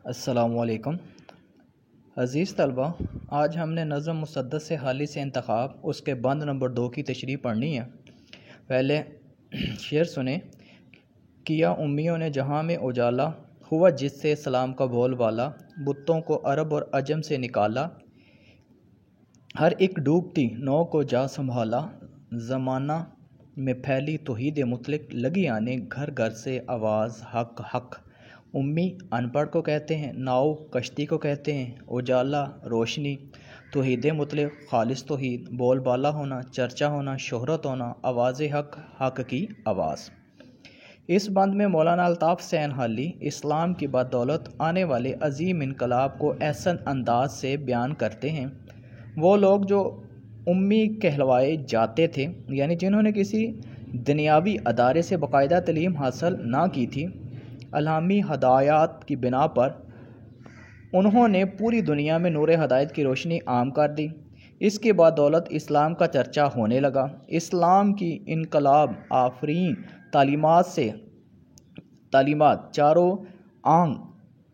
अस्सलामुअलैकुम अज़ीज़ तलबा, आज हमने नज़्म मुसद्दस से हाली से इंतखाब उसके बंद नंबर 2 की तशरीह पढ़नी है। पहले शेर सुने। किया उम्मियों ने जहाँ में उजाला, हुआ जिससे सलाम का बोलबाला, बुत्तों को अरब और अजम से निकाला, हर एक डूबती नौ को जा संभाला, ज़माना में फैली तौहीद मुतलक, लगी आने घर घर से आवाज़ हक हक। उम्मी अनपढ़ को कहते हैं, नाव कश्ती को कहते हैं, उजाला रोशनी, तौहीद मुतलक खालिस तौहीद, बोलबाला होना, चर्चा होना, शोहरत होना, आवाज़ हक, हक की आवाज़। इस बंद में मौलाना अल्ताफ़ हुसैन हाली इस्लाम की बदौलत आने वाले अजीम इनकलाब को ऐसा अंदाज से बयान करते हैं। वो लोग जो उम्मी कहलवाए जाते थे, यानी जिन्होंने किसी दुनियावी अदारे से बाकायदा तालीम हासिल ना की थी, अल्हामी हदायत की बिना पर उन्होंने पूरी दुनिया में नूर हदायत की रोशनी आम कर दी। इसके बाद दौलत इस्लाम का चर्चा होने लगा। इस्लाम की इनकलाब आफरीन तालीमात चारों आंग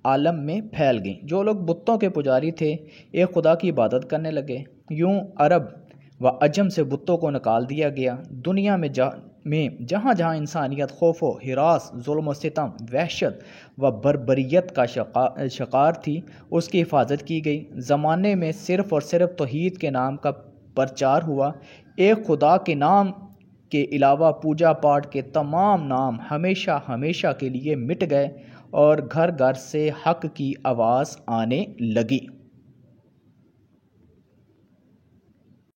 आलम में फैल गई। जो लोग बुत्तों के पुजारी थे, एक खुदा की इबादत करने लगे। यूं अरब व अजम से बुत्तों को निकाल दिया गया। दुनिया में जहाँ जहाँ इंसानियत खौफ व हिरास, जुल्म व सितम, वहशत व बर्बरियत का शिकार थी, उसकी हिफाजत की गई। ज़माने में सिर्फ़ और सिर्फ तौहीद के नाम का प्रचार हुआ। एक खुदा के नाम के अलावा पूजा पाठ के तमाम नाम हमेशा हमेशा के लिए मिट गए और घर घर से हक की आवाज़ आने लगी।